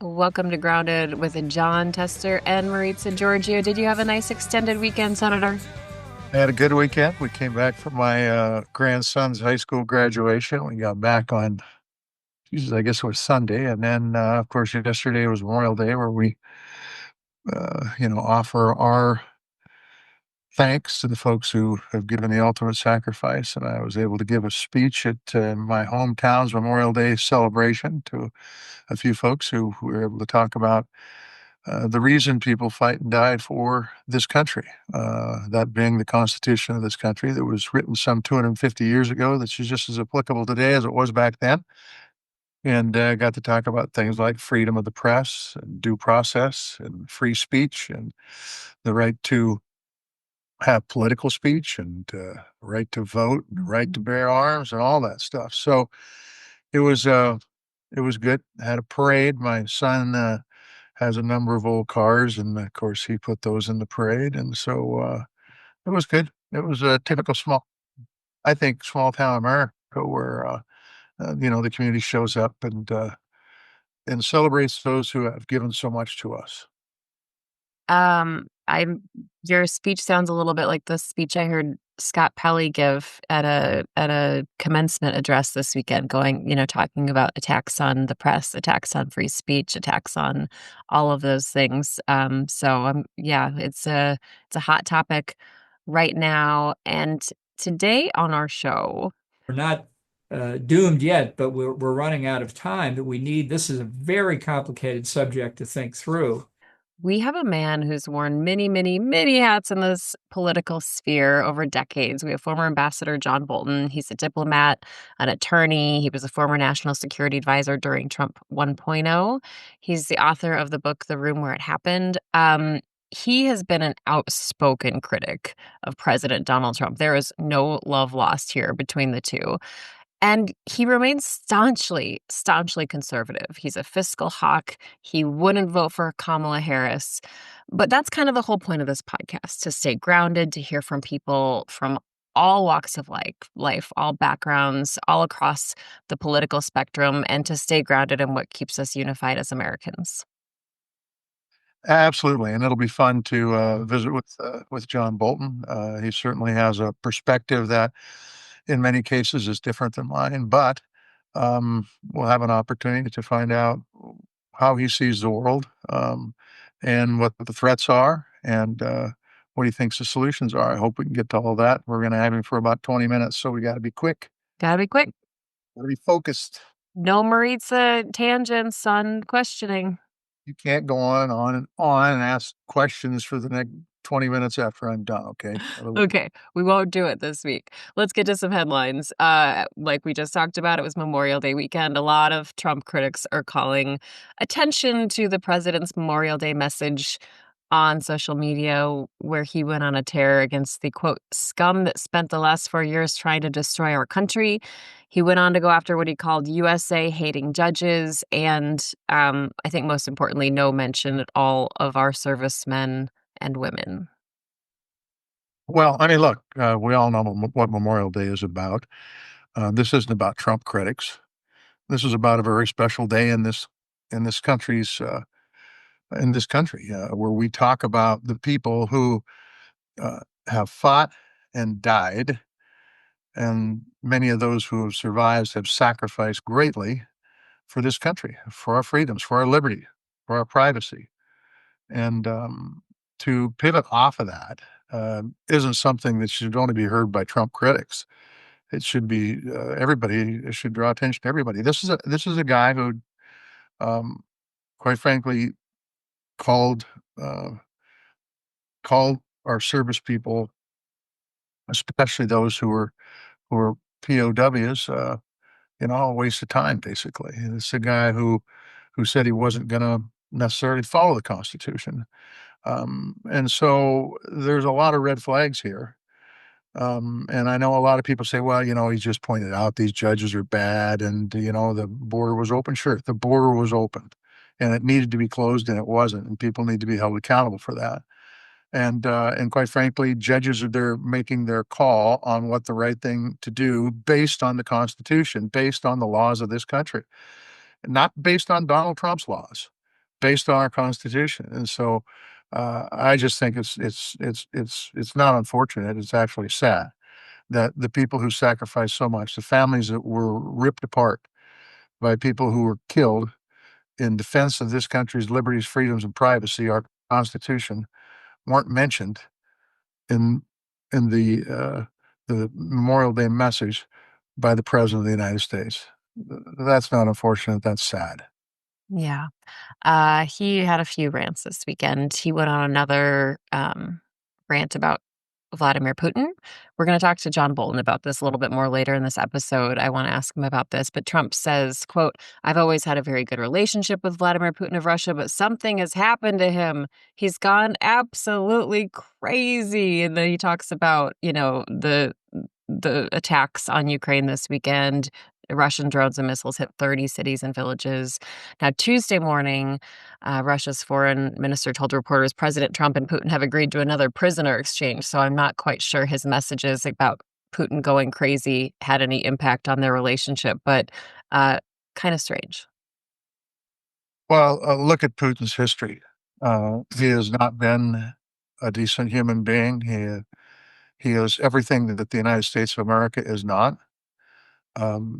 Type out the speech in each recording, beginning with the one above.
Welcome to Grounded with John Tester and Maritza Giorgio. Did you have a nice extended weekend, Senator? I had a good weekend. We came back from my grandson's high school graduation. We got back on, Jesus, I guess it was Sunday. And then, of course, yesterday was Memorial Day where we, offer our thanks to the folks who have given the ultimate sacrifice. And I was able to give a speech at my hometown's Memorial Day celebration to a few folks who were able to talk about the reason people fight and die for this country, that being the Constitution of this country that was written some 250 years ago, that's just as applicable today as it was back then. And got to talk about things like freedom of the press and due process and free speech and the right to have political speech and right to vote and right to bear arms and all that stuff. So it was uh, it was good. Had a parade. My son has a number of old cars, and of course, he put those in the parade, and so it was good. It was a typical I think, small town America where the community shows up and celebrates those who have given so much to us. I'm Your speech sounds a little bit like the speech I heard Scott Pelley give at a commencement address this weekend, talking about attacks on the press, attacks on free speech, attacks on all of those things. Yeah, it's a hot topic right now. And today on our show, We're not doomed yet, but we're running out of time that we need. This is a very complicated subject to think through. we have a man who's worn many, many, many hats in this political sphere over decades. We have former Ambassador John Bolton. He's a diplomat, an attorney. He was a former national security advisor during Trump 1.0. He's the author of the book, The Room Where It Happened. He has been an outspoken critic of President Donald Trump. There is no love lost here between the two. And he remains staunchly conservative. He's a fiscal hawk. He wouldn't vote for Kamala Harris. But that's kind of the whole point of this podcast, to stay grounded, to hear from people from all walks of life, all backgrounds, all across the political spectrum, and to stay grounded in what keeps us unified as Americans. Absolutely, and it'll be fun to visit with John Bolton. He certainly has a perspective that, in many cases, is different than mine, but we'll have an opportunity to find out how he sees the world, and what the threats are, and what he thinks the solutions are. I hope we can get to all that. We're going to have him for about 20 minutes, so we got to be quick, Gotta be quick. got to be focused. No Maritza tangents on questioning. You can't go on and on and on and ask questions for the next 20 minutes after I'm done, okay? Okay, we won't do it this week. Let's get to some headlines. Like we just talked about, it was Memorial Day weekend. A lot of Trump critics are calling attention to the president's Memorial Day message on social media, where he went on a tear against the quote scum that spent the last 4 years trying to destroy our country. He went on to go after what he called USA hating judges, and I think most importantly, no mention at all of our servicemen and women. Well, I mean, look, we all know what Memorial Day is about. This isn't about Trump critics. This is about a very special day in this country's in this country, where we talk about the people who have fought and died, and many of those who have survived have sacrificed greatly for this country, for our freedoms, for our liberty, for our privacy. And to pivot off of that isn't something that should only be heard by Trump critics. It should be everybody. It should draw attention to everybody. This is a guy who, um, quite frankly, called uh, called our service people, especially those who are POWs, a waste of time. Basically, it's a guy who said he wasn't going to necessarily follow the Constitution. And so there's a lot of red flags here. And I know a lot of people say, well, he's just pointed out these judges are bad and, the border was open. Sure, the border was opened and it needed to be closed and it wasn't. And people need to be held accountable for that. And quite frankly, judges are there making their call on what the right thing to do based on the Constitution, based on the laws of this country, not based on Donald Trump's laws. based on our Constitution. And so I just think it's not unfortunate. It's actually sad that the people who sacrificed so much, the families that were ripped apart by people who were killed in defense of this country's liberties, freedoms, and privacy, our Constitution, weren't mentioned in the Memorial Day message by the President of the United States. That's not unfortunate. That's sad. Yeah. He had a few rants this weekend. He went on another rant about Vladimir Putin. We're going to talk to John Bolton about this a little bit more later in this episode. I want to ask him about this, but Trump says, quote, "I've always had a very good relationship with Vladimir Putin of Russia, but something has happened to him. He's gone absolutely crazy." And then he talks about, the attacks on Ukraine this weekend. Russian drones and missiles hit 30 cities and villages. Now, Tuesday morning, Russia's foreign minister told reporters President Trump and Putin have agreed to another prisoner exchange. So I'm not quite sure his messages about Putin going crazy had any impact on their relationship, but kind of strange. Well, look at Putin's history. He has not been a decent human being. He is everything that the United States of America is not.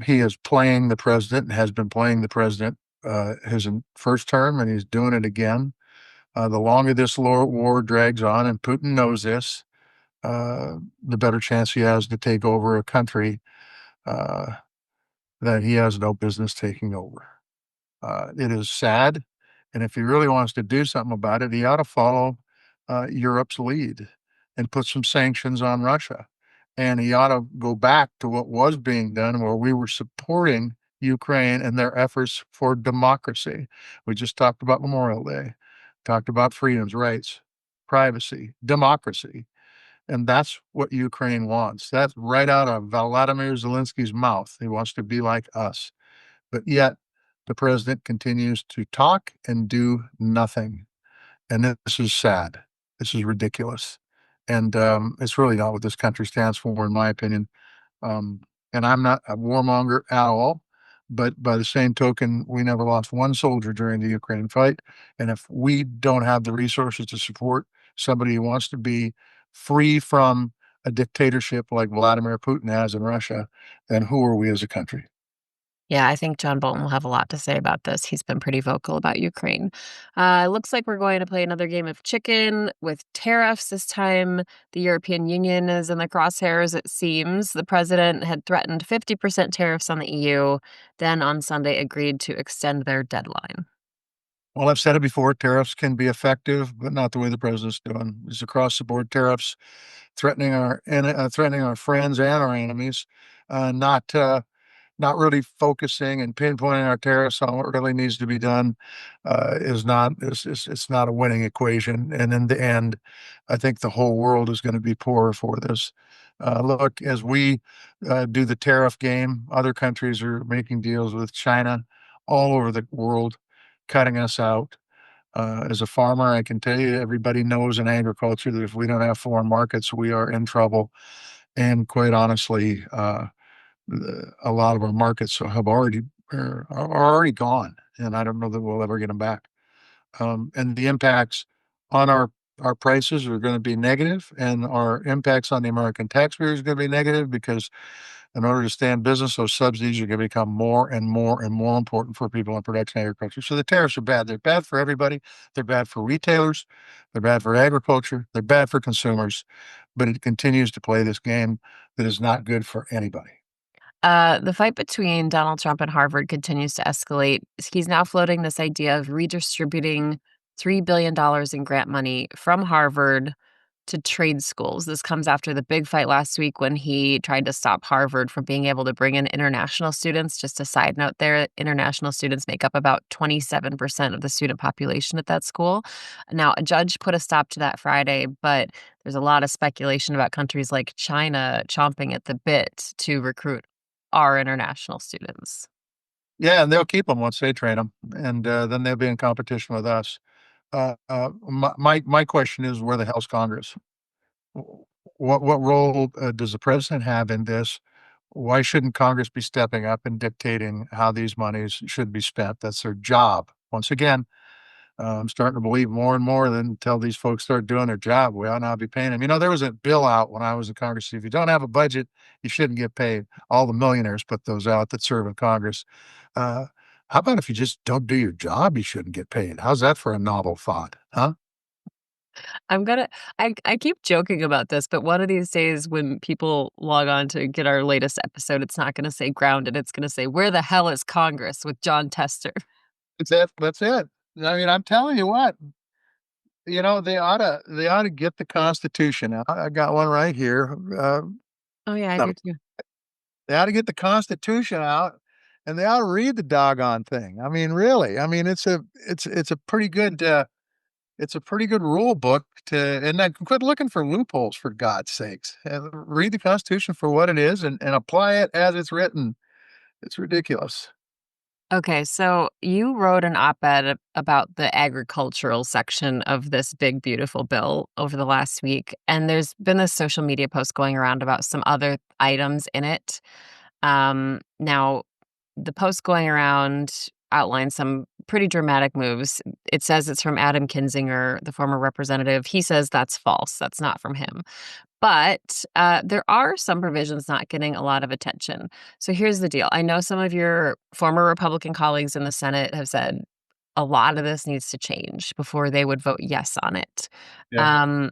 He is playing the president and has been playing the president his first term, and he's doing it again. The longer this war drags on, and Putin knows this, the better chance he has to take over a country uh, that he has no business taking over. It is sad, and if he really wants to do something about it, he ought to follow Europe's lead and put some sanctions on Russia. And he ought to go back to what was being done, where we were supporting Ukraine and their efforts for democracy. We just talked about Memorial Day, talked about freedoms, rights, privacy, democracy. And that's what Ukraine wants. That's right out of Vladimir Zelensky's mouth. He wants to be like us. But yet, the president continues to talk and do nothing. And this is sad. This is ridiculous. And it's really not what this country stands for, in my opinion. Um, and I'm not a warmonger at all. But by the same token, we never lost one soldier during the Ukraine fight. And if we don't have the resources to support somebody who wants to be free from a dictatorship like Vladimir Putin has in Russia, then who are we as a country? Yeah, I think John Bolton will have a lot to say about this. He's been pretty vocal about Ukraine. Looks like we're going to play another game of chicken with tariffs. This time, the European Union is in the crosshairs, it seems. The president had threatened 50% tariffs on the EU, then on Sunday agreed to extend their deadline. Well, I've said it before, tariffs can be effective, but not the way the president's doing. These across the board tariffs threatening our friends and our enemies, not not really focusing and pinpointing our tariffs on what really needs to be done is not it's not a winning equation. And in the end, I think the whole world is going to be poorer for this. Look, as we do the tariff game, other countries are making deals with China all over the world, cutting us out. As a farmer, I can tell you, everybody knows in agriculture that if we don't have foreign markets, we are in trouble. And quite honestly, a lot of our markets have are already gone, and I don't know that we'll ever get them back. And the impacts on our prices are going to be negative, and our impacts on the American taxpayer is going to be negative because in order to stay in business, those subsidies are going to become more and more and more important for people in production agriculture. So the tariffs are bad. They're bad for everybody. They're bad for retailers. They're bad for agriculture. They're bad for consumers. But it continues to play this game that is not good for anybody. The fight between Donald Trump and Harvard continues to escalate. He's now floating this idea of redistributing $3 billion in grant money from Harvard to trade schools. This comes after the big fight last week when he tried to stop Harvard from being able to bring in international students. Just a side note there, international students make up about 27% of the student population at that school. Now, a judge put a stop to that Friday, but there's a lot of speculation about countries like China chomping at the bit to recruit our international students. Yeah, and they'll keep them once they train them, and then they'll be in competition with us. My question is, where the hell's Congress? What role does the president have in this? Why shouldn't Congress be stepping up and dictating how these monies should be spent? That's their job. Once again, I'm starting to believe more and more that until these folks start doing their job, we ought not be paying them. There was a bill out when I was in Congress. If you don't have a budget, you shouldn't get paid. All the millionaires put those out that serve in Congress. Uh, how about if you just don't do your job, you shouldn't get paid? How's that for a novel thought, huh? I'm gonna I keep joking about this, but one of these days when people log on to get our latest episode, it's not gonna say grounded, it's gonna say, "Where the hell is Congress?" with John Tester. That's it. That's it. I'm telling you what, they ought to get the Constitution out. I got one right here. Oh, yeah, I No, do too. they ought to get the Constitution out, and they ought to read the doggone thing. Really. It's a pretty good it's a pretty good rule book to, and then quit looking for loopholes for God's sakes. Read the Constitution for what it is and apply it as it's written. It's ridiculous. Okay, so you wrote an op-ed about the agricultural section of this big, beautiful bill over the last week, and there's been this social media post going around about some other items in it. Now, the post going around outlines some pretty dramatic moves. It says it's from Adam Kinzinger, the former representative. He says that's false. That's not from him. But there are some provisions not getting a lot of attention. So here's the deal. I know some of your former Republican colleagues in the Senate have said a lot of this needs to change before they would vote yes on it. Yeah. Um,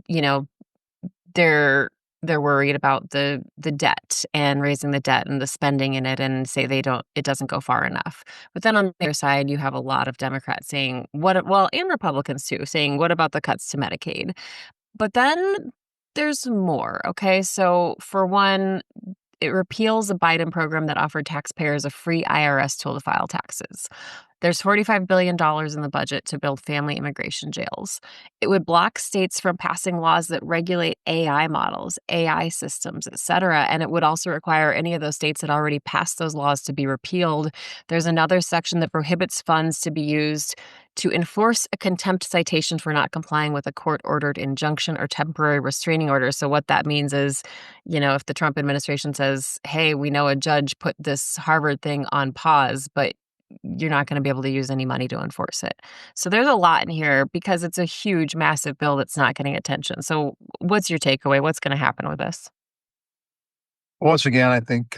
you know, they're worried about the debt and raising the debt and the spending in it and say it doesn't go far enough. But then on the other side, you have a lot of Democrats saying and Republicans too, saying, what about the cuts to Medicaid? But then there's more, okay? So for one, it repeals a Biden program that offered taxpayers a free IRS tool to file taxes. There's $45 billion in the budget to build family immigration jails. It would block states from passing laws that regulate AI models, AI systems, et cetera. And it would also require any of those states that already passed those laws to be repealed. There's another section that prohibits funds to be used to enforce a contempt citation for not complying with a court-ordered injunction or temporary restraining order. So what that means is, if the Trump administration says, hey, we know a judge put this Harvard thing on pause, but you're not going to be able to use any money to enforce it. So there's a lot in here because it's a huge, massive bill that's not getting attention. So what's your takeaway? What's going to happen with this? Once again, I think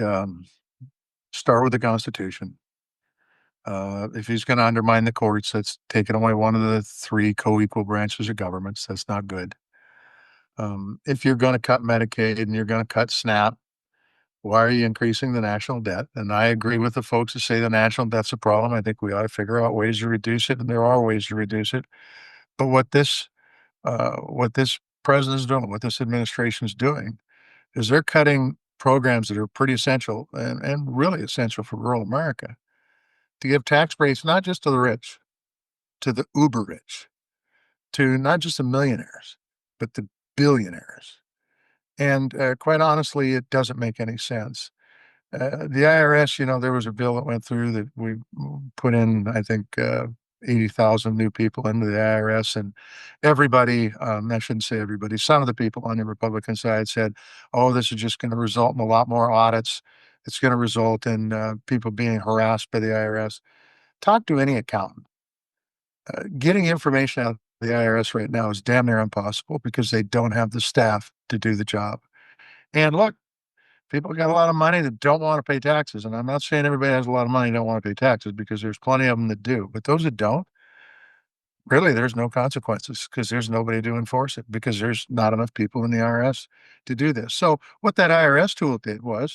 start with the Constitution. If he's going to undermine the courts, that's taking away one of the three co-equal branches of governments. That's not good. If you're going to cut Medicaid and you're going to cut SNAP, why are you increasing the national debt? And I agree with the folks who say the national debt's a problem. I think we ought to figure out ways to reduce it, and there are ways to reduce it. But what this president's doing, what this administration's doing, is they're cutting programs that are pretty essential and really essential for rural America to give tax breaks not just to the rich, to the uber rich, to not just the millionaires, but the billionaires. And quite honestly, it doesn't make any sense. The IRS, there was a bill that went through that we put in, I think, 80,000 new people into the IRS. And everybody, I shouldn't say everybody, some of the people on the Republican side said, oh, this is just going to result in a lot more audits. It's going to result in people being harassed by the IRS. Talk to any accountant. Getting information out of the IRS right now is damn near impossible because they don't have the staff to do the job. And look, people got a lot of money that don't want to pay taxes. And I'm not saying everybody has a lot of money and don't want to pay taxes because there's plenty of them that do. But those that don't, really, there's no consequences because there's nobody to enforce it because there's not enough people in the IRS to do this. So what that IRS tool did would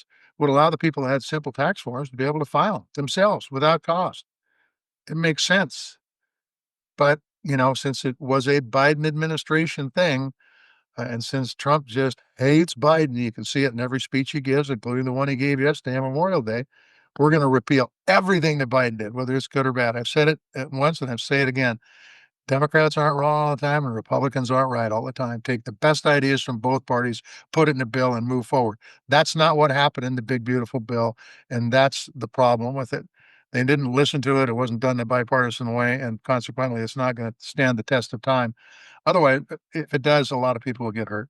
allow the people that had simple tax forms to be able to file themselves without cost. It makes sense. But, since it was a Biden administration thing, and since Trump just hates Biden, you can see it in every speech he gives, including the one he gave yesterday on Memorial Day, we're going to repeal everything that Biden did, whether it's good or bad. I've said it once and I'll say it again. Democrats aren't wrong all the time and Republicans aren't right all the time. Take the best ideas from both parties, put it in a bill and move forward. That's not what happened in the big, beautiful bill. And that's the problem with it. They didn't listen to it. It wasn't done in a bipartisan way. And consequently, it's not going to stand the test of time. Otherwise, if it does, a lot of people will get hurt.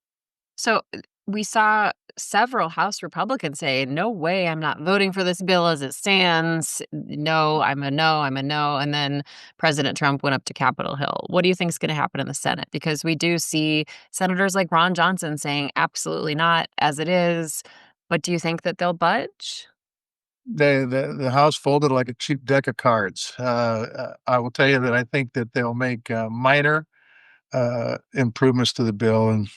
So we saw several House Republicans saying, no way, I'm not voting for this bill as it stands. No, I'm a no, I'm a no. And then President Trump went up to Capitol Hill. What do you think is going to happen in the Senate? Because we do see senators like Ron Johnson saying, absolutely not, as it is. But do you think that they'll budge? The House folded like a cheap deck of cards. I will tell you that I think that they'll make minor improvements to the bill, and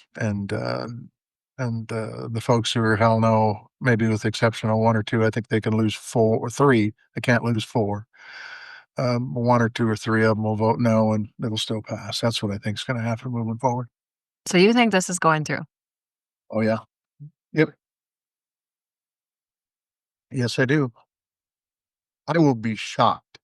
the folks who are hell no, maybe with the exception of one or two, I think they can lose four or three. They can't lose four. One or two or three of them will vote no, and it'll still pass. That's what I think is going to happen moving forward. So you think this is going through? Oh yeah, yep, yes I do. I will be shocked.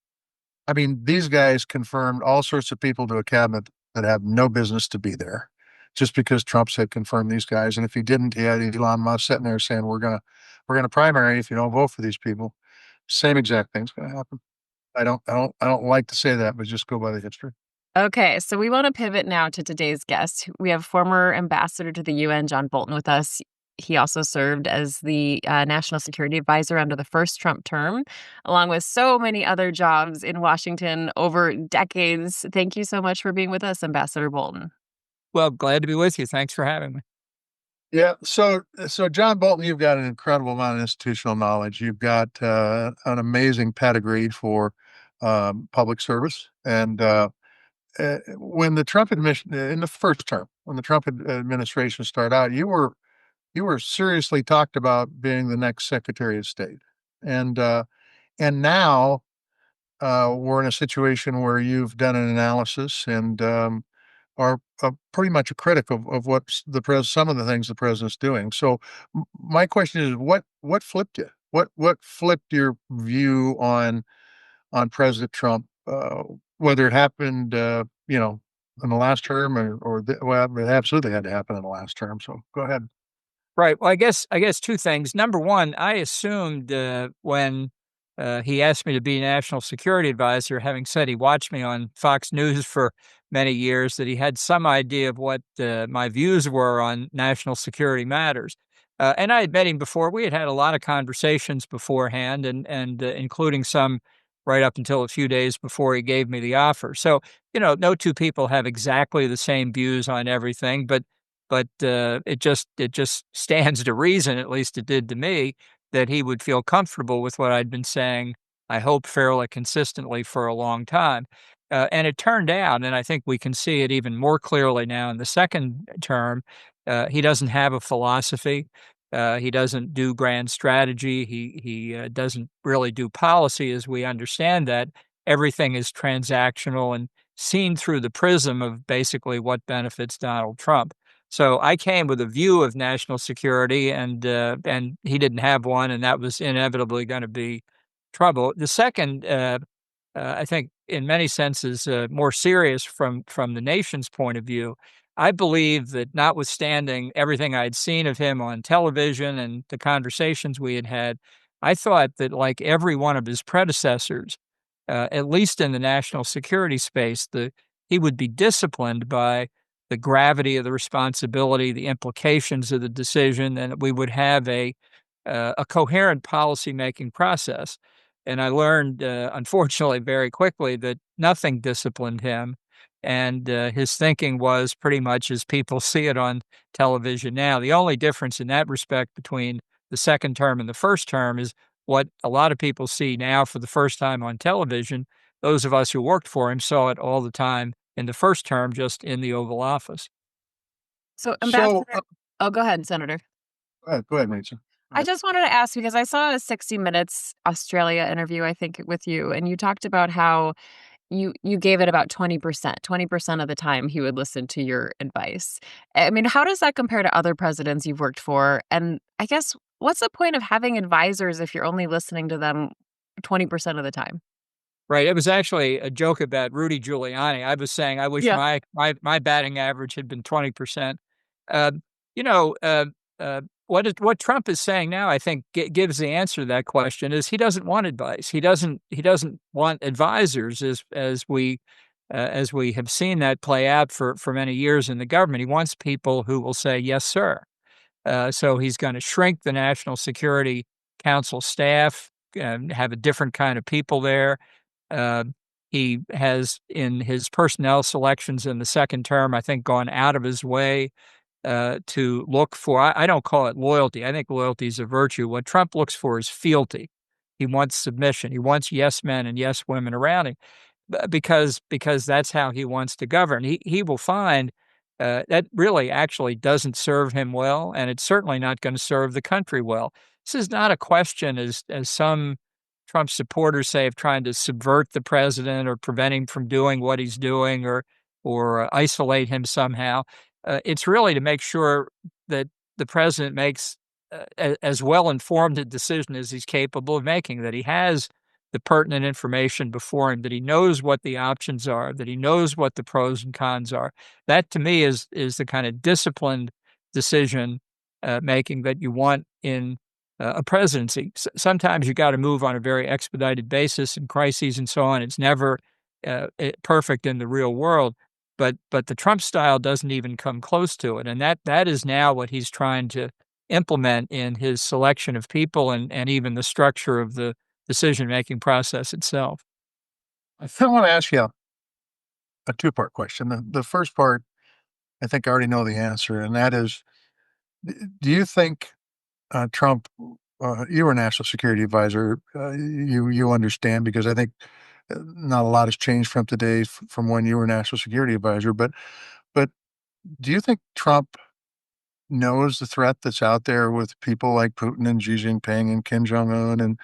I mean, these guys confirmed all sorts of people to a cabinet that have no business to be there, just because Trump said confirm these guys. And if he didn't, he had Elon Musk sitting there saying, we're gonna primary if you don't vote for these people." Same exact thing's gonna happen. I don't like to say that, but just go by the history. Okay, so we want to pivot now to today's guest. We have former ambassador to the UN, John Bolton, with us. He also served as the national security advisor under the first Trump term, along with so many other jobs in Washington over decades. Thank you so much for being with us, Ambassador Bolton. Well, glad to be with you. Thanks for having me. Yeah. So John Bolton, you've got an incredible amount of institutional knowledge. You've got an amazing pedigree for public service. And when the Trump admission in the first term, when the Trump administration started out, you were seriously talked about being the next Secretary of State. And and now we're in a situation where you've done an analysis and are pretty much a critic of what some of the things the president's doing. So my question is, what flipped you? What flipped your view on President Trump? Whether it happened, in the last term well, it absolutely had to happen in the last term. So go ahead. Right. Well, I guess two things. Number one, I assumed when he asked me to be national security advisor, having said he watched me on Fox News for many years, that he had some idea of what my views were on national security matters. And I had met him before. We had had a lot of conversations beforehand, and including some right up until a few days before he gave me the offer. So, no two people have exactly the same views on everything, but it just stands to reason, at least it did to me, that he would feel comfortable with what I'd been saying, I hope, fairly consistently for a long time. And it turned out, and I think we can see it even more clearly now in the second term, he doesn't have a philosophy. He doesn't do grand strategy. He doesn't really do policy as we understand that. Everything is transactional and seen through the prism of basically what benefits Donald Trump. So I came with a view of national security, and he didn't have one, and that was inevitably going to be trouble. The second, I think, in many senses, more serious from the nation's point of view. I believe that, notwithstanding everything I'd seen of him on television and the conversations we had had, I thought that, like every one of his predecessors, at least in the national security space, he would be disciplined by the gravity of the responsibility, the implications of the decision, and we would have a coherent policymaking process. And I learned, unfortunately, very quickly that nothing disciplined him, and his thinking was pretty much as people see it on television now. The only difference in that respect between the second term and the first term is what a lot of people see now for the first time on television. Those of us who worked for him saw it all the time in the first term, just in the Oval Office. So, So Ambassador, oh, go ahead, Senator. go ahead, Mason. I just wanted to ask because I saw a 60 Minutes Australia interview, I think, with you, and you talked about how you gave it about 20%. 20% of the time he would listen to your advice. I mean, how does that compare to other presidents you've worked for? And I guess what's the point of having advisors if you're only listening to them 20% of the time? Right. It was actually a joke about Rudy Giuliani. I was saying I wish Yeah. my batting average had been 20%. Uh, you know, uh, what Trump is saying now, I think, gives the answer to that question. Is he doesn't want advice. He doesn't want advisors, as we have seen that play out for many years in the government. He wants people who will say yes, sir. So he's going to shrink the National Security Council staff, have a different kind of people there. Uh, he has, in his personnel selections in the second term, I think, gone out of his way to look for, I don't call it loyalty. I think loyalty is a virtue. What Trump looks for is fealty. He wants submission. He wants yes men and yes women around him because that's how he wants to govern. He will find that really actually doesn't serve him well, and it's certainly not going to serve the country well. This is not a question, as some Trump supporters say, of trying to subvert the president or prevent him from doing what he's doing or isolate him somehow. It's really to make sure that the president makes as well informed a decision as he's capable of making, that he has the pertinent information before him, that he knows what the options are, that he knows what the pros and cons are. That to me is the kind of disciplined decision making that you want in a presidency. Sometimes you got to move on a very expedited basis in crises and so on. It's never perfect in the real world, but the Trump style doesn't even come close to it, and that is now what he's trying to implement in his selection of people and even the structure of the decision-making process itself. I still want to ask you a two-part question. The first part, I think I already know the answer, and that is, do you think Trump, you were National Security Advisor, you understand, because I think not a lot has changed from today from when you were National Security Advisor, but do you think Trump knows the threat that's out there with people like Putin and Xi Jinping and Kim Jong Un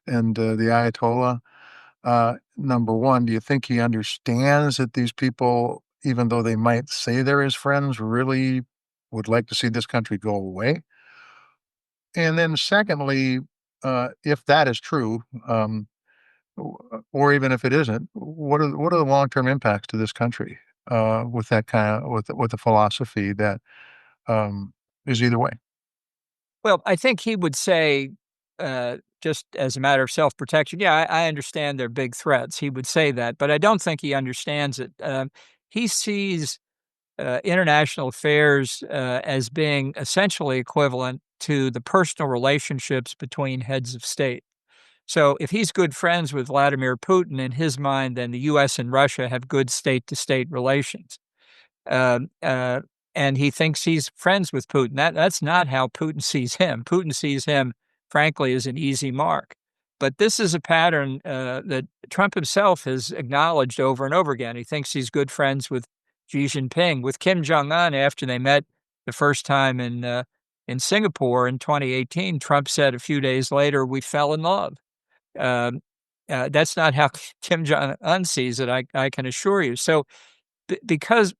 and the Ayatollah? Number one, do you think he understands that these people, even though they might say they're his friends, really would like to see this country go away? And then secondly, if that is true, or even if it isn't, what are the long-term impacts to this country, with that kind of with the philosophy that, is either way? Well, I think he would say, just as a matter of self-protection, "Yeah, I understand they're big threats." He would say that, but I don't think he understands it. He sees international affairs as being essentially equivalent to the personal relationships between heads of state. So if he's good friends with Vladimir Putin, in his mind, then the US and Russia have good state-to-state relations. Um, uh, and he thinks he's friends with Putin. That's not how Putin sees him. Putin sees him, frankly, as an easy mark. But this is a pattern that Trump himself has acknowledged over and over again. He thinks he's good friends with Xi Jinping, with Kim Jong Un. After they met the first time in Singapore in 2018, Trump said a few days later, "We fell in love." Um, that's not how Kim Jong Un sees it. I can assure you. So because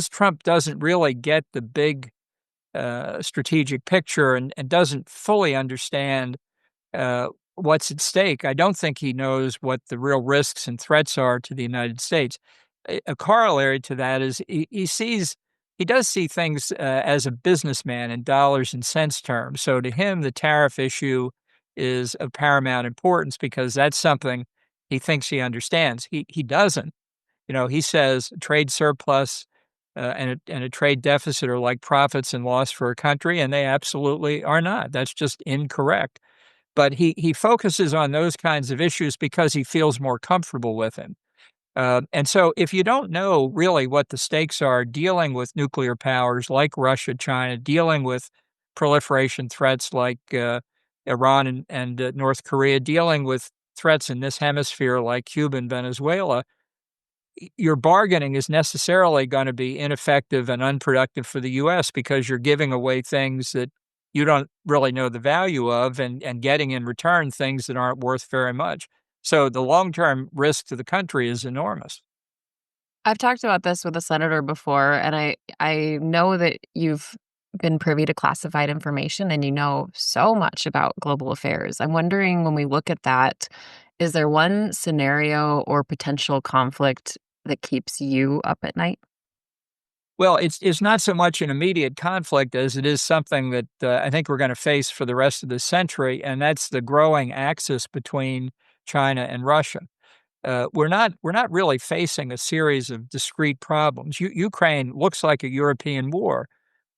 Trump doesn't really get the big strategic picture and doesn't fully understand what's at stake, I don't think he knows what the real risks and threats are to the United States. A corollary to that is he does see things as a businessman in dollars and cents terms. So to him, the tariff issue is of paramount importance because that's something he thinks he understands. He doesn't. You know, he says trade surplus and a trade deficit are like profits and loss for a country, and they absolutely are not. That's just incorrect. But he focuses on those kinds of issues because he feels more comfortable with them. And so, if you don't know really what the stakes are dealing with nuclear powers like Russia, China, dealing with proliferation threats like Iran and North Korea, dealing with threats in this hemisphere like Cuba and Venezuela, your bargaining is necessarily going to be ineffective and unproductive for the U.S. because you're giving away things that you don't really know the value of and getting in return things that aren't worth very much. So the long-term risk to the country is enormous. I've talked about this with a senator before, and I know that you've been privy to classified information and you know so much about global affairs. I'm wondering, when we look at that, is there one scenario or potential conflict that keeps you up at night? Well, it's not so much an immediate conflict as it is something that I think we're going to face for the rest of the century, and that's the growing axis between China and Russia. We're not really facing a series of discrete problems. Ukraine looks like a European war,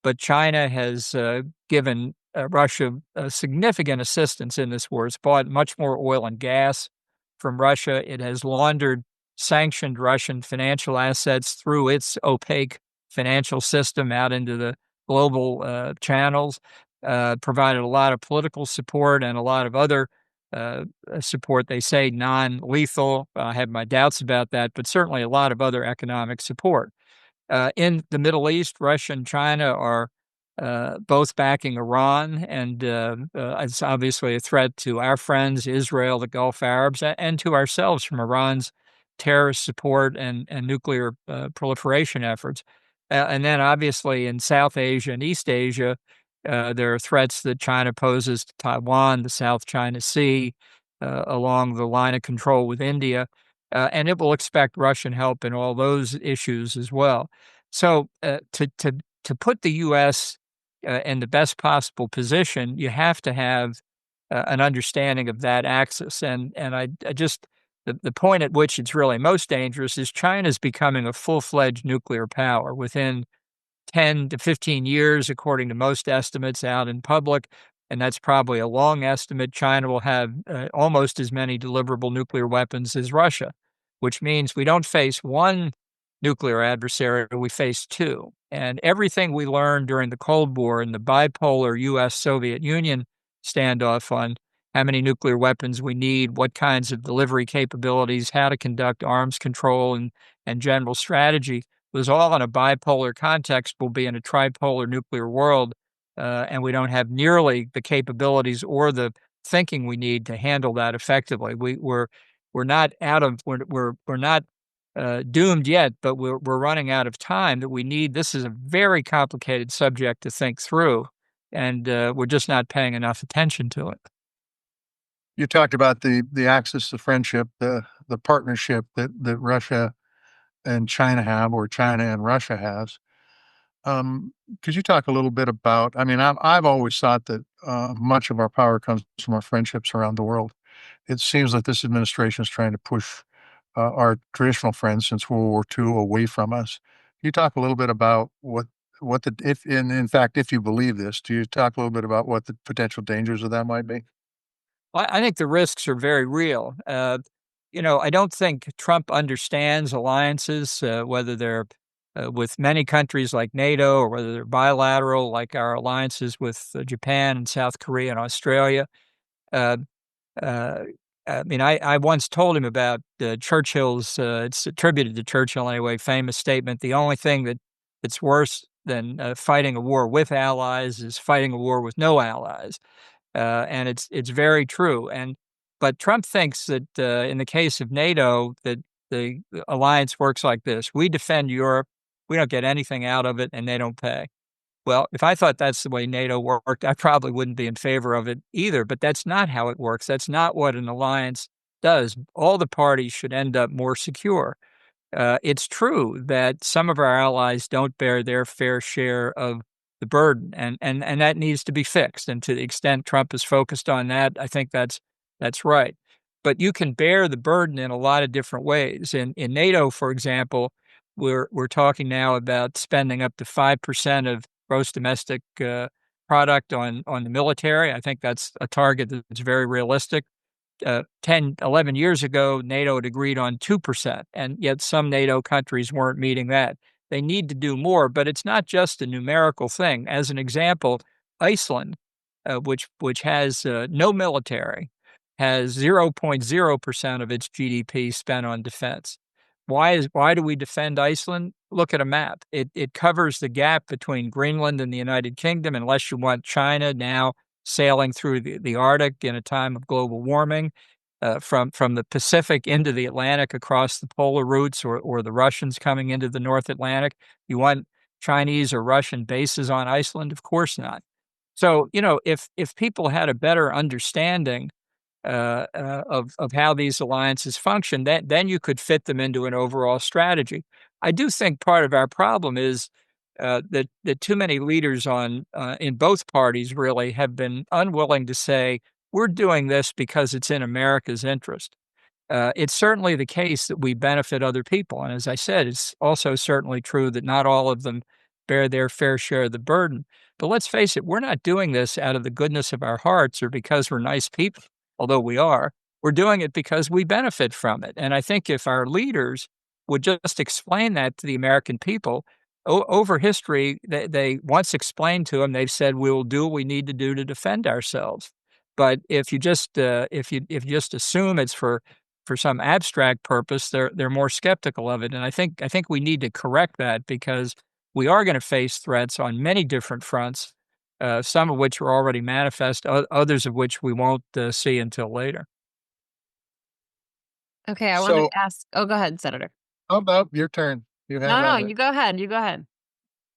but China has given Russia significant assistance in this war. It's bought much more oil and gas from Russia. It has laundered sanctioned Russian financial assets through its opaque financial system out into the global channels, provided a lot of political support and a lot of other support. They say non-lethal. I have my doubts about that, but certainly a lot of other economic support. In the Middle East, Russia and China are both backing Iran, and it's obviously a threat to our friends, Israel, the Gulf Arabs, and to ourselves from Iran's terrorist support and nuclear proliferation efforts. And then, obviously, in South Asia and East Asia, there are threats that China poses to Taiwan, the South China Sea, along the line of control with India, and it will expect Russian help in all those issues as well. So, to put the U.S. In the best possible position, you have to have an understanding of that axis. And I just the point at which it's really most dangerous is China's becoming a full-fledged nuclear power within 10 to 15 years, according to most estimates out in public. And that's probably a long estimate. China will have almost as many deliverable nuclear weapons as Russia, which means we don't face one nuclear adversary, we face two. And everything we learned during the Cold War and the bipolar US Soviet Union standoff on how many nuclear weapons we need, what kinds of delivery capabilities, how to conduct arms control and general strategy was all in a bipolar context. We'll be in a tripolar nuclear world, and we don't have nearly the capabilities or the thinking we need to handle that effectively. We're not out of we're not doomed yet, but we're running out of time that we need. This is a very complicated subject to think through, and we're just not paying enough attention to it. You talked about the axis of friendship, the partnership that Russia and China have, or China and Russia has. Could you talk a little bit about? I mean, I've always thought that much of our power comes from our friendships around the world. It seems like this administration is trying to push our traditional friends since World War II away from us. Can you talk a little bit about what the if in fact if you believe this, do you talk a little bit about what the potential dangers of that might be? I think the risks are very real. I don't think Trump understands alliances, whether they're with many countries like NATO or whether they're bilateral, like our alliances with Japan and South Korea and Australia. Uh, uh, I mean, I once told him about Churchill's, it's attributed to Churchill anyway, famous statement, the only thing that's worse than fighting a war with allies is fighting a war with no allies. And it's very true. But Trump thinks that in the case of NATO, that the alliance works like this: we defend Europe, we don't get anything out of it, and they don't pay. Well, if I thought that's the way NATO worked, I probably wouldn't be in favor of it either. But that's not how it works. That's not what an alliance does. All the parties should end up more secure. It's true that some of our allies don't bear their fair share of the burden, and that needs to be fixed. And to the extent Trump is focused on that, I think that's right. But you can bear the burden in a lot of different ways. In NATO, for example, we're talking now about spending up to 5% of gross domestic product on the military. I think that's a target that's very realistic. 10, 11 years ago, NATO had agreed on 2%, and yet some NATO countries weren't meeting that. They need to do more, but it's not just a numerical thing. As an example, Iceland, which has no military, has 0.0% of its GDP spent on defense. Why do we defend Iceland? Look at a map. It covers the gap between Greenland and the United Kingdom, unless you want China now sailing through the Arctic in a time of global warming, from the Pacific into the Atlantic across the polar routes, or the Russians coming into the North Atlantic. You want Chinese or Russian bases on Iceland? Of course not. So, if people had a better understanding of how these alliances function, then you could fit them into an overall strategy. I do think part of our problem is that too many leaders in both parties really have been unwilling to say, we're doing this because it's in America's interest. It's certainly the case that we benefit other people. And as I said, it's also certainly true that not all of them bear their fair share of the burden. But let's face it, we're not doing this out of the goodness of our hearts or because we're nice people, although we are. We're doing it because we benefit from it. And I think if our leaders would just explain that to the American people, over history, they once explained to them, they've said, we will do what we need to do to defend ourselves. But if you just assume it's for some abstract purpose, they're more skeptical of it. And I think we need to correct that because we are going to face threats on many different fronts, some of which are already manifest, others of which we won't see until later. Okay, I wanted So, to ask. Oh, go ahead, Senator. oh, no, your turn. You have No, no, at it. you go ahead. You go ahead.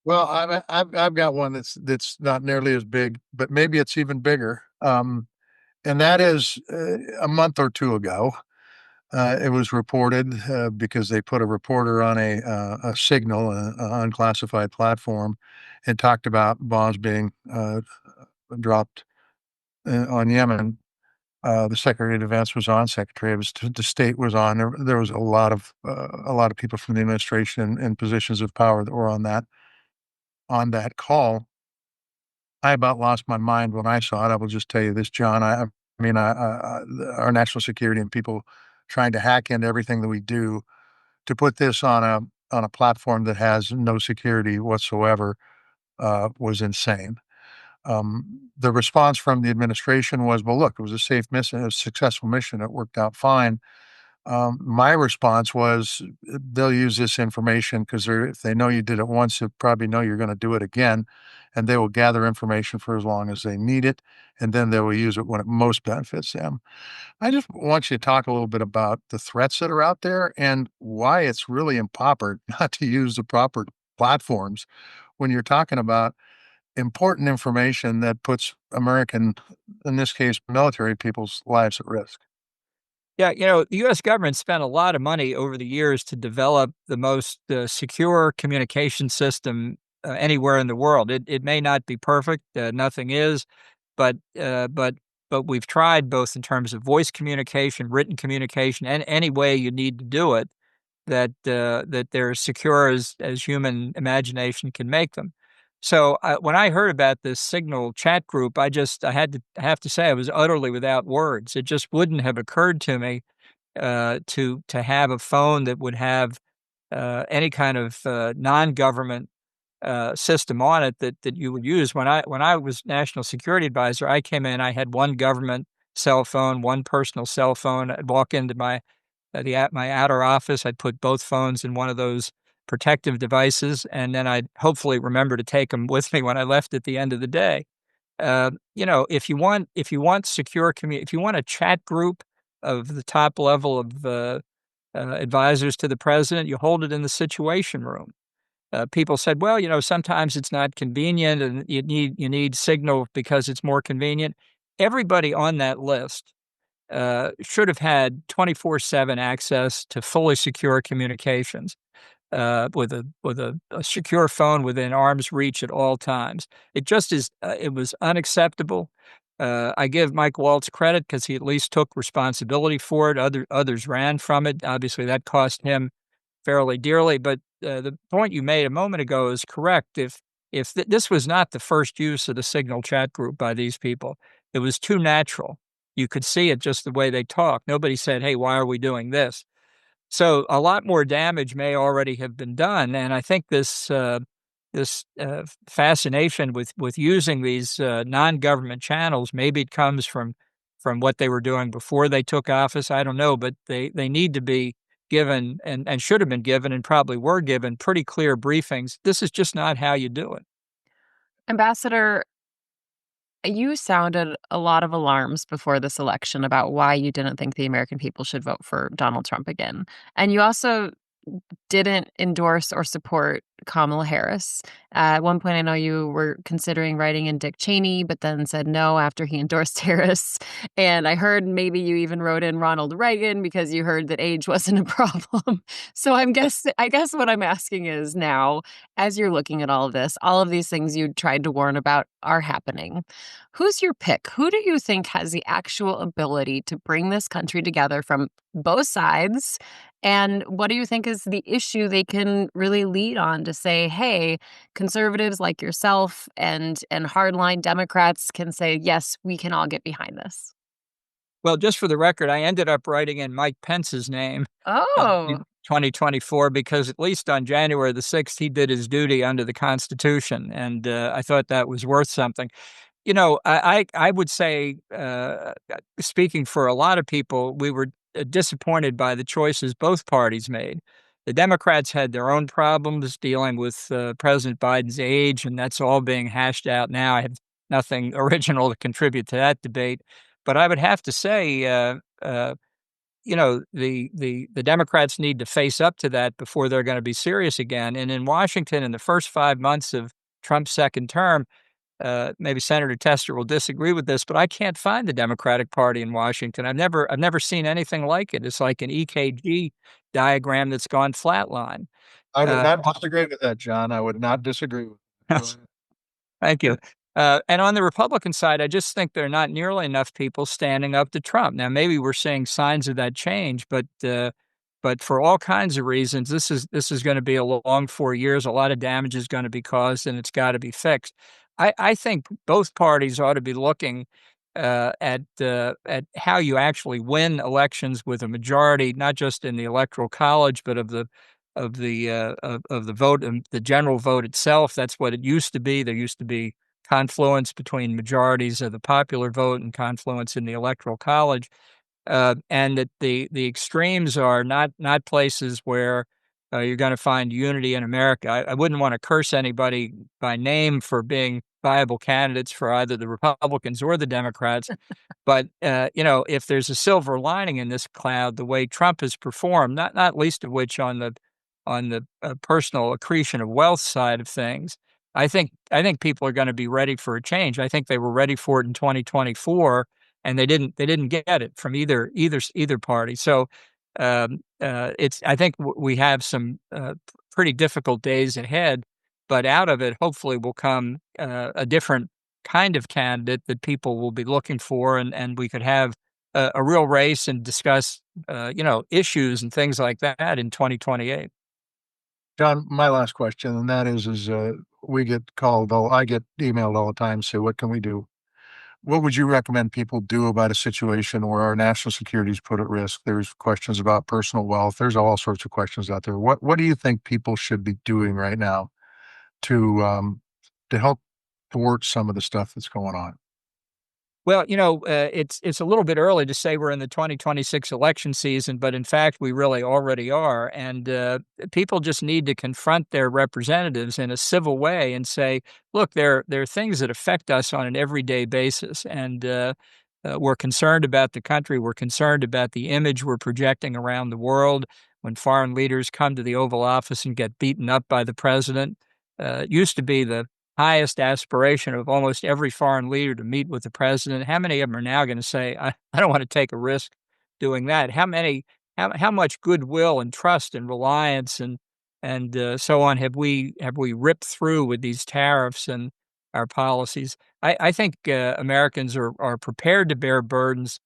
Well, I've got one that's not nearly as big, but maybe it's even bigger. And that is a month or two ago. It was reported because they put a reporter on a signal, unclassified platform, and talked about bombs being dropped on Yemen. The Secretary of Defense was on. Secretary of the State was on. There was a lot of people from the administration in positions of power that were on that call. I about lost my mind when I saw it. I will just tell you this, John. I mean, our national security and people trying to hack into everything that we do to put this on a platform that has no security whatsoever was insane. The response from the administration was, "Well, look, it was a safe mission, a successful mission. It worked out fine." My response was, "They'll use this information because if they know you did it once, they probably know you're going to do it again, and they will gather information for as long as they need it, and then they will use it when it most benefits them." I just want you to talk a little bit about the threats that are out there and why it's really improper not to use the proper platforms when you're talking about important information that puts American, in this case, military people's lives at risk. Yeah, the U.S. government spent a lot of money over the years to develop the most secure communication system anywhere in the world. It may not be perfect, nothing is, but uh, but but we've tried both in terms of voice communication, written communication, and any way you need to do it that they're as secure as human imagination can make them. So when I heard about this Signal chat group, I have to say I was utterly without words. It just wouldn't have occurred to me to have a phone that would have any kind of non-government system on it that you would use. When I was national security advisor, I came in. I had one government cell phone, one personal cell phone. I'd walk into my outer office. I'd put both phones in one of those protective devices, and then I'd hopefully remember to take them with me when I left at the end of the day. If you want secure if you want a chat group of the top level of advisors to the president, you hold it in the Situation Room. People said, well, sometimes it's not convenient, and you need Signal because it's more convenient. Everybody on that list should have had 24/7 access to fully secure communications with a secure phone within arm's reach at all times. It just is. It was unacceptable. I give Mike Waltz credit because he at least took responsibility for it. Others ran from it. Obviously, that cost him fairly dearly. But the point you made a moment ago is correct. If this was not the first use of the Signal chat group by these people, it was too natural. You could see it just the way they talk. Nobody said, "Hey, why are we doing this?" So a lot more damage may already have been done, and I think this fascination with using these non-government channels, maybe it comes from what they were doing before they took office. I don't know, but they need to be given and should have been given and probably were given pretty clear briefings. This is just not how you do it. Ambassador, you sounded a lot of alarms before this election about why you didn't think the American people should vote for Donald Trump again. And you also didn't endorse or support Kamala Harris. At one point, I know you were considering writing in Dick Cheney, but then said no after he endorsed Harris. And I heard maybe you even wrote in Ronald Reagan because you heard that age wasn't a problem. So I guess what I'm asking is now, as you're looking at all of this, all of these things you tried to warn about are happening. Who's your pick? Who do you think has the actual ability to bring this country together from both sides And what do you think is the issue they can really lead on to say, hey, conservatives like yourself and hardline Democrats can say, yes, we can all get behind this? Well, just for the record, I ended up writing in Mike Pence's name Oh, in 2024 because at least on January the 6th, he did his duty under the Constitution, and I thought that was worth something. I would say, speaking for a lot of people, we were disappointed by the choices both parties made. The Democrats had their own problems dealing with President Biden's age, and that's all being hashed out now. I have nothing original to contribute to that debate, but I would have to say, the Democrats need to face up to that before they're going to be serious again. And in Washington, in the first 5 months of Trump's second term, maybe Senator Tester will disagree with this, but I can't find the Democratic Party in Washington. I've never seen anything like it. It's like an EKG diagram that's gone flatline. I would Uh, not disagree with that, John. I would not disagree with that. Go ahead. Thank you. And on the Republican side, I just think there are not nearly enough people standing up to Trump. Now, maybe we're seeing signs of that change, but for all kinds of reasons, this is going to be a long 4 years. A lot of damage is going to be caused, and it's got to be fixed. I think both parties ought to be looking at how you actually win elections with a majority, not just in the Electoral College, but of the vote and the general vote itself. That's what it used to be. There used to be confluence between majorities of the popular vote and confluence in the Electoral College, and that the extremes are not places where you're going to find unity in America. I wouldn't want to curse anybody by name for being viable candidates for either the Republicans or the Democrats, but if there's a silver lining in this cloud, the way Trump has performed, not least of which on the personal accretion of wealth side of things, I think people are going to be ready for a change. I think they were ready for it in 2024, and they didn't get it from either party. So it's I think we have some pretty difficult days ahead, but out of it, hopefully, will come a different kind of candidate that people will be looking for, and we could have a real race and discuss issues and things like that in 2028. John, my last question, and that is, we get called, I get emailed all the time, say, what can we do? What would you recommend people do about a situation where our national security is put at risk? There's questions about personal wealth. There's all sorts of questions out there. What do you think people should be doing right now to to help thwart some of the stuff that's going on? Well, it's a little bit early to say we're in the 2026 election season, but in fact, we really already are. And people just need to confront their representatives in a civil way and say, look, there are things that affect us on an everyday basis. And we're concerned about the country. We're concerned about the image we're projecting around the world. When foreign leaders come to the Oval Office and get beaten up by the president, it used to be the highest aspiration of almost every foreign leader to meet with the president. How many of them are now going to say, I don't want to take a risk doing that? How much goodwill and trust and reliance and so on have we ripped through with these tariffs and our policies? I think Americans are prepared to bear burdens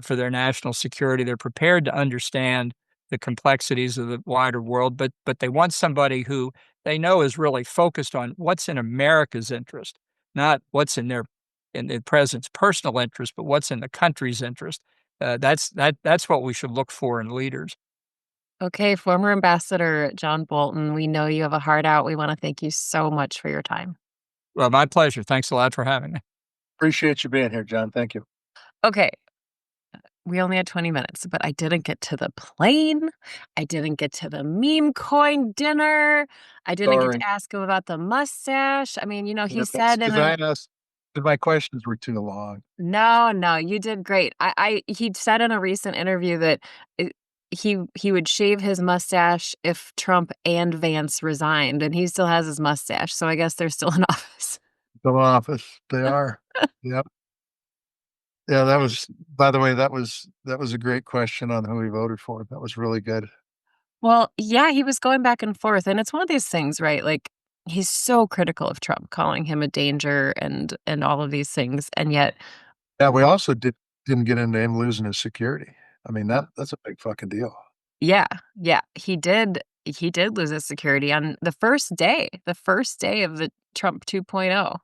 for their national security. They're prepared to understand the complexities of the wider world, but they want somebody who they know is really focused on what's in America's interest, not what's in the president's personal interest, but what's in the country's interest. That's what we should look for in leaders. okay. Former Ambassador John Bolton, we know you have a heart out. We want to thank you so much for your time. Well, my pleasure. Thanks a lot for having me. Appreciate you being here, John. Thank you. Okay. We only had 20 minutes, but I didn't get to the plane. I didn't get to the meme coin dinner. I didn't get Sorry. to ask him about the mustache. I mean, he Yeah, that's said in because a I asked, 'cause my questions were too long. no, no, you did great. He said in a recent interview that it, he would shave his mustache if Trump and Vance resigned, and he still has his mustache. So I guess they're still in office. The office, they are. Yep. Yeah, that was, by the way, that was a great question on who he voted for. That was really good. Well, yeah, he was going back and forth, and it's one of these things, right? Like he's so critical of Trump, calling him a danger and all of these things, and yet Yeah, we also didn't get into him losing his security. I mean, that's a big fucking deal. Yeah, yeah, he did lose his security on the first day of the Trump 2.0.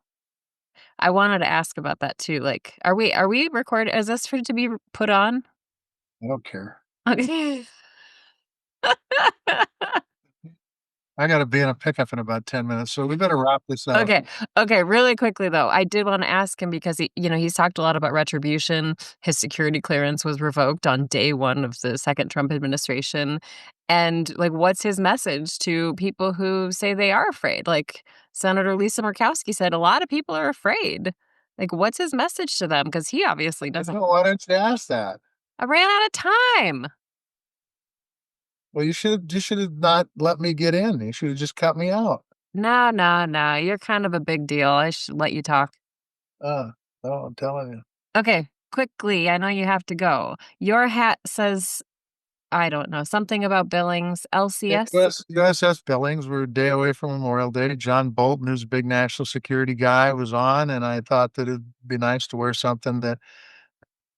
I wanted to ask about that too, like, are we recording? Is this for to be put on? I don't care. Okay. I gotta be in a pickup in about 10 minutes, so we better wrap this up. Okay. Okay, really quickly though, I did wanna ask him because he's talked a lot about retribution. His security clearance was revoked on day 1 of the second Trump administration, and, like, what's his message to people who say they are afraid? Like, Senator Lisa Murkowski said a lot of people are afraid. Like, what's his message to them? Because he obviously doesn't. No, why don't you ask that? I ran out of time. Well, you should have not let me get in. You should have just cut me out. No, no, no, you're kind of a big deal. I should let you talk. Uh, oh, I'm telling you. Okay, quickly, I know you have to go. Your hat says, I don't know, something about Billings, Yeah, LCS? USS Billings, we're a day away from Memorial Day. John Bolton, who's a big national security guy, was on, and I thought that it'd be nice to wear something that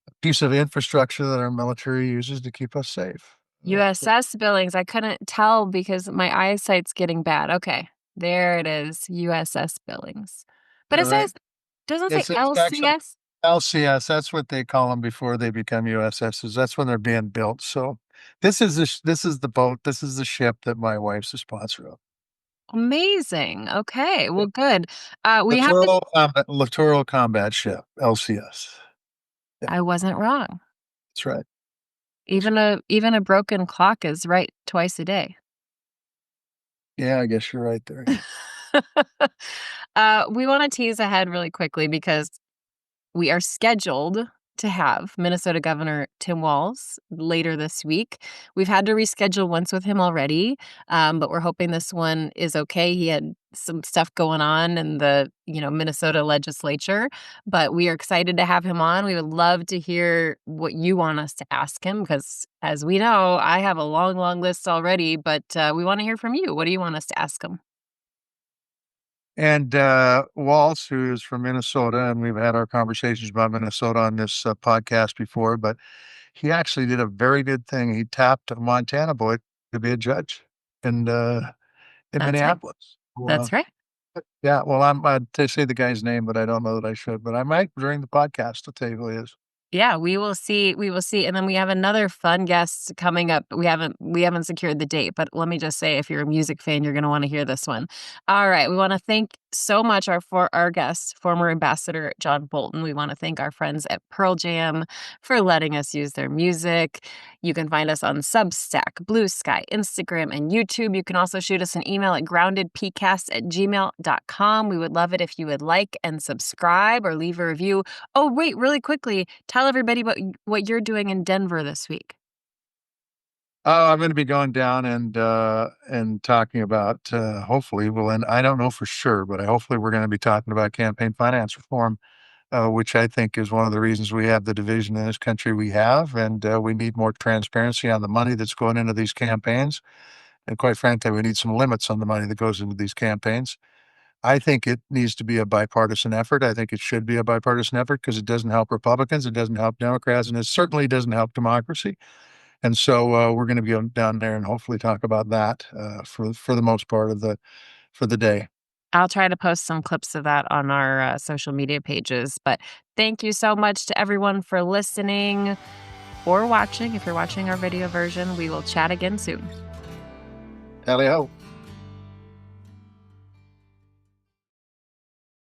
a piece of infrastructure that our military uses to keep us safe. USS Billings. I couldn't tell because my eyesight's getting bad. Okay, there it is, USS Billings. But All it right. says, doesn't say It's actually LCS? LCS. That's what they call them before they become USSs. That's when they're being built. So this is the boat. This is the ship that my wife's a sponsor of. Amazing. Okay, well, good. We have to. Littoral Combat Ship, LCS. Yeah, I wasn't wrong. that's right. Even a broken clock is right twice a day. Yeah, I guess you're right there. We wanna tease ahead really quickly because we are scheduled to have Minnesota Governor Tim Walz later this week. We've had to reschedule once with him already, but we're hoping this one is okay. He had some stuff going on in the Minnesota legislature, but we are excited to have him on. We would love to hear what you want us to ask him because, as we know, I have a long, long list already, but we want to hear from you. What do you want us to ask him? And Waltz, who is from Minnesota, and we've had our conversations about Minnesota on this podcast before, but he actually did a very good thing. He tapped a Montana boy to be a judge in in That's right. Minneapolis. That's right. Yeah, well, to say the guy's name, but I don't know that I should. But I might during the podcast. I'll tell you who he is. Yeah, we will see, and then we have another fun guest coming up. We haven't secured the date, but let me just say, if you're a music fan, you're gonna wanna hear this one. All right, we wanna thank so much our guest, former Ambassador John Bolton. We wanna thank our friends at Pearl Jam for letting us use their music. You can find us on Substack, Blue Sky, Instagram, and YouTube. You can also shoot us an email at groundedpcast@gmail.com. We would love it if you would like and subscribe or leave a review. Oh, wait, really quickly, tell everybody what you're doing in Denver this week. Oh, I'm going to be going down and talking about hopefully, well, and I don't know for sure, but hopefully we're going to be talking about campaign finance reform, which I think is one of the reasons we have the division in this country we have, and we need more transparency on the money that's going into these campaigns. And quite frankly, we need some limits on the money that goes into these campaigns. I think it needs to be a bipartisan effort. I think it should be a bipartisan effort because it doesn't help Republicans, it doesn't help Democrats, and it certainly doesn't help democracy. And so we're going to be down there and hopefully talk about that for the most part of the day. I'll try to post some clips of that on our social media pages. But thank you so much to everyone for listening or watching. If you're watching our video version, we will chat again soon. Tally ho.